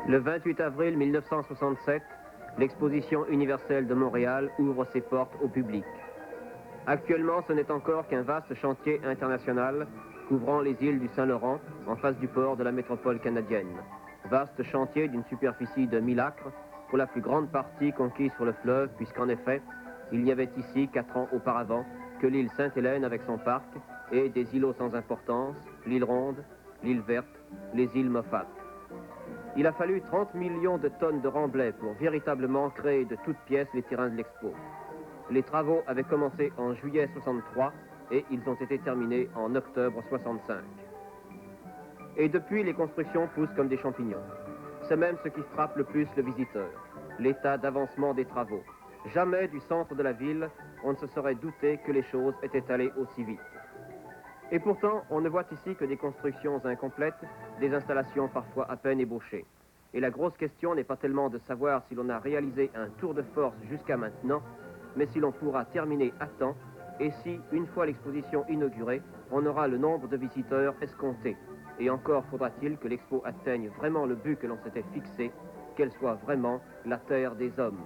Le 28 avril 1967, l'exposition universelle de Montréal ouvre ses portes au public. Actuellement, ce n'est encore qu'un vaste chantier international couvrant les îles du Saint-Laurent en face du port de la métropole canadienne. Vaste chantier d'une superficie de 1000 acres, pour la plus grande partie conquise sur le fleuve, puisqu'en effet, il n'y avait ici, 4 ans auparavant, que l'île Sainte-Hélène avec son parc et des îlots sans importance, l'île Ronde, l'île Verte, les îles Moffat. Il a fallu 30 millions de tonnes de remblai pour véritablement créer de toutes pièces les terrains de l'expo. Les travaux avaient commencé en juillet 63 et ils ont été terminés en octobre 65. Et depuis, les constructions poussent comme des champignons. C'est même ce qui frappe le plus le visiteur, l'état d'avancement des travaux. Jamais du centre de la ville, on ne se serait douté que les choses étaient allées aussi vite. Et pourtant, on ne voit ici que des constructions incomplètes, des installations parfois à peine ébauchées. Et la grosse question n'est pas tellement de savoir si l'on a réalisé un tour de force jusqu'à maintenant, mais si l'on pourra terminer à temps, et si, une fois l'exposition inaugurée, on aura le nombre de visiteurs escompté. Et encore faudra-t-il que l'expo atteigne vraiment le but que l'on s'était fixé, qu'elle soit vraiment la terre des hommes.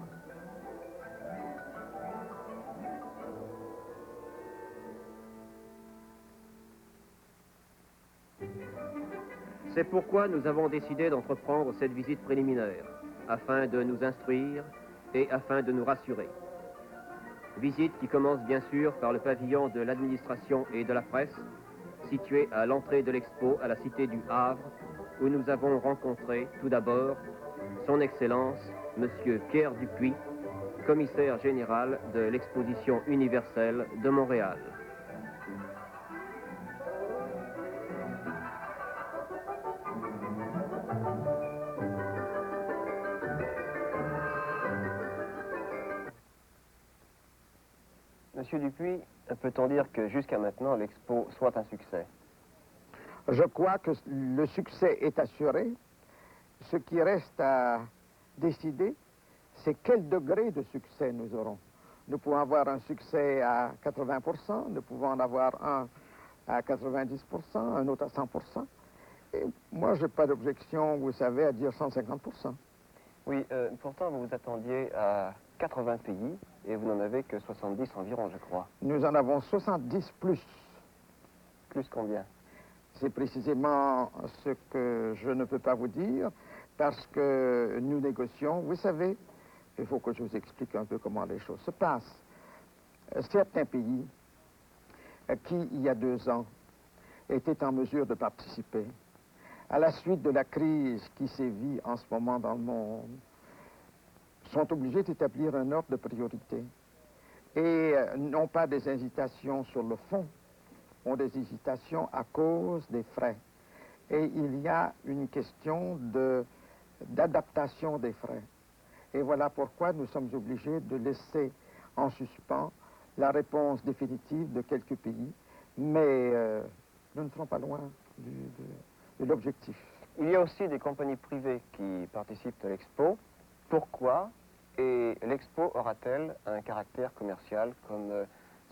C'est pourquoi nous avons décidé d'entreprendre cette visite préliminaire, afin de nous instruire et afin de nous rassurer. Visite qui commence bien sûr par le pavillon de l'administration et de la presse, situé à l'entrée de l'expo à la cité du Havre, où nous avons rencontré tout d'abord son Excellence, Monsieur Pierre Dupuis, commissaire général de l'exposition universelle de Montréal. Monsieur Dupuis, peut-on dire que jusqu'à maintenant l'expo soit un succès? Je crois que le succès est assuré. Ce qui reste à décider, c'est quel degré de succès nous aurons. Nous pouvons avoir un succès à 80%, nous pouvons en avoir un à 90%, un autre à 100%. Et moi, je n'ai pas d'objection, vous savez, à dire 150%. Oui, pourtant vous vous attendiez à 80 pays et vous n'en avez que 70 environ, je crois. Nous en avons 70 plus. Plus combien? C'est précisément ce que je ne peux pas vous dire, parce que nous négocions. Vous savez, il faut que je vous explique un peu comment les choses se passent. Certains pays qui, il y a 2 ans, étaient en mesure de participer, à la suite de la crise qui sévit en ce moment dans le monde, sont obligés d'établir un ordre de priorité. Et non pas des hésitations sur le fond, ont des hésitations à cause des frais. Et il y a une question d'adaptation des frais. Et voilà pourquoi nous sommes obligés de laisser en suspens la réponse définitive de quelques pays, mais nous ne serons pas loin de l'objectif. Il y a aussi des compagnies privées qui participent à l'expo. Pourquoi? Et l'expo aura-t-elle un caractère commercial comme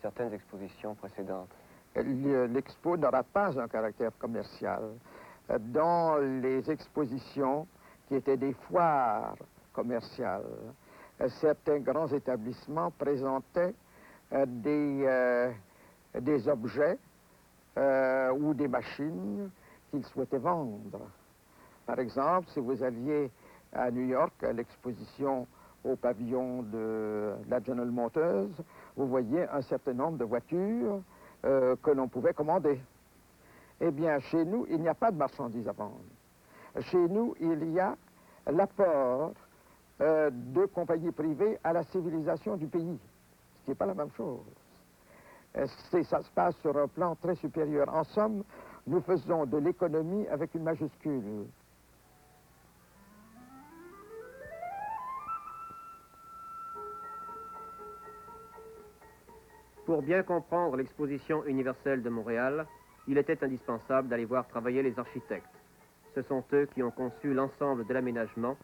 certaines expositions précédentes? L'expo n'aura pas un caractère commercial. Dans les expositions qui étaient des foires commerciales, certains grands établissements présentaient des objets ou des machines qu'ils souhaitaient vendre. Par exemple, si vous alliez à New York à l'exposition au pavillon de la General Motors, vous voyez un certain nombre de voitures que l'on pouvait commander. Eh bien, chez nous, il n'y a pas de marchandises à vendre. Chez nous, il y a l'apport de compagnies privées à la civilisation du pays, ce qui n'est pas la même chose. Ça se passe sur un plan très supérieur. En somme, nous faisons de l'économie avec une majuscule. Pour bien comprendre l'exposition universelle de Montréal, il était indispensable d'aller voir travailler les architectes. Ce sont eux qui ont conçu l'ensemble de l'aménagement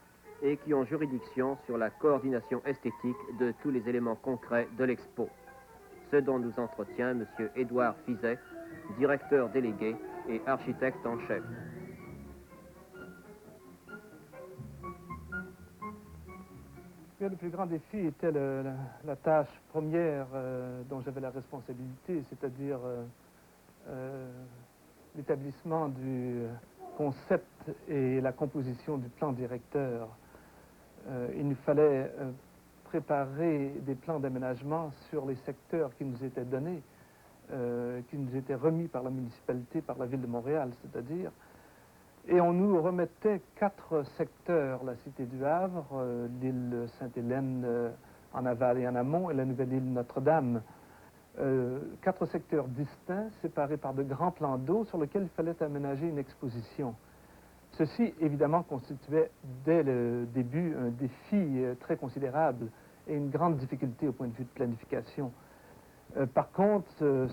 et qui ont juridiction sur la coordination esthétique de tous les éléments concrets de l'expo. Ce dont nous entretient M. Édouard Fizet, directeur délégué et architecte en chef. Le plus grand défi était la tâche première dont j'avais la responsabilité, c'est-à-dire l'établissement du concept et la composition du plan directeur. Il nous fallait préparer des plans d'aménagement sur les secteurs qui nous étaient donnés, qui nous étaient remis par la municipalité, par la ville de Montréal, c'est-à-dire. Et on nous remettait 4 secteurs, la cité du Havre, l'île Sainte-Hélène en aval et en amont, et la nouvelle île Notre-Dame. 4 secteurs distincts, séparés par de grands plans d'eau sur lesquels il fallait aménager une exposition. Ceci, évidemment, constituait dès le début un défi très considérable et une grande difficulté au point de vue de planification. Par contre,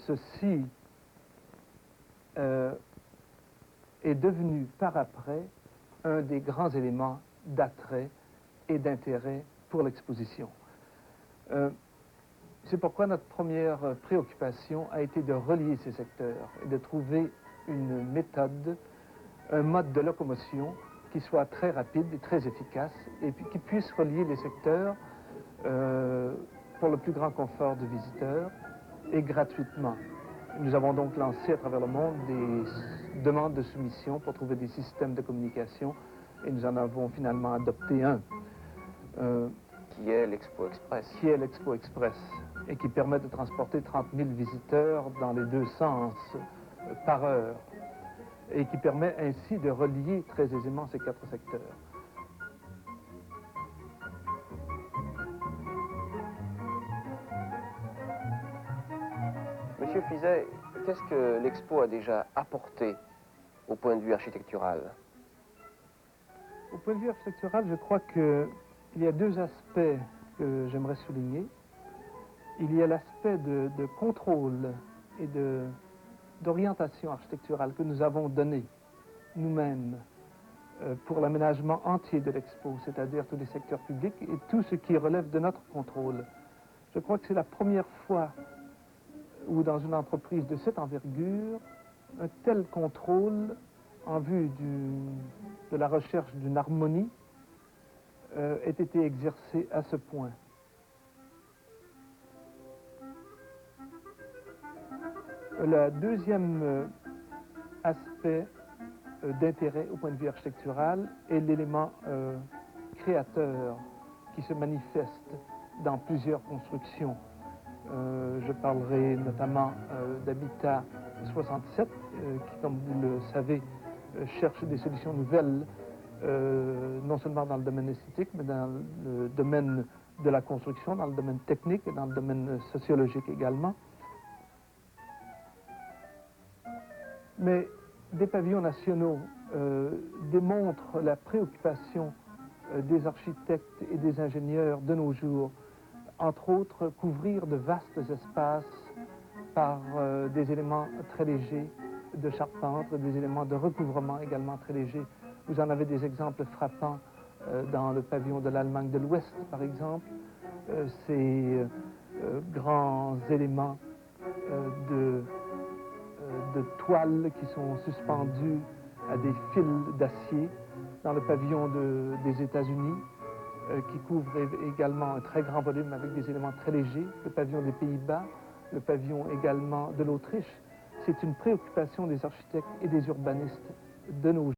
ceci est devenu par après un des grands éléments d'attrait et d'intérêt pour l'exposition. C'est pourquoi notre première préoccupation a été de relier ces secteurs et de trouver une méthode, un mode de locomotion qui soit très rapide et très efficace et puis qui puisse relier les secteurs pour le plus grand confort du visiteur et gratuitement. Nous avons donc lancé à travers le monde des demandes de soumission pour trouver des systèmes de communication et nous en avons finalement adopté un. Qui est l'Expo Express. Qui est l'Expo Express et qui permet de transporter 30 000 visiteurs dans les 2 sens par heure et qui permet ainsi de relier très aisément ces 4 secteurs. Monsieur Fizet, qu'est-ce que l'Expo a déjà apporté au point de vue architectural? Au point de vue architectural, je crois qu'il y a 2 aspects que j'aimerais souligner. Il y a l'aspect de contrôle et d'orientation architecturale que nous avons donné nous-mêmes pour l'aménagement entier de l'Expo, c'est-à-dire tous les secteurs publics et tout ce qui relève de notre contrôle. Je crois que c'est la première fois où dans une entreprise de cette envergure, un tel contrôle en vue de la recherche d'une harmonie ait été exercé à ce point. Le deuxième aspect d'intérêt au point de vue architectural est l'élément créateur qui se manifeste dans plusieurs constructions. Je parlerai notamment d'Habitat 67, qui, comme vous le savez, cherche des solutions nouvelles, non seulement dans le domaine esthétique, mais dans le domaine de la construction, dans le domaine technique et dans le domaine sociologique également. Mais des pavillons nationaux démontrent la préoccupation des architectes et des ingénieurs de nos jours, entre autres couvrir de vastes espaces par des éléments très légers de charpente, des éléments de recouvrement également très légers. Vous en avez des exemples frappants dans le pavillon de l'Allemagne de l'Ouest, par exemple. Ces grands éléments de toiles qui sont suspendus à des fils d'acier dans le pavillon des États-Unis, qui couvre également un très grand volume avec des éléments très légers, le pavillon des Pays-Bas, le pavillon également de l'Autriche. C'est une préoccupation des architectes et des urbanistes de nos jours.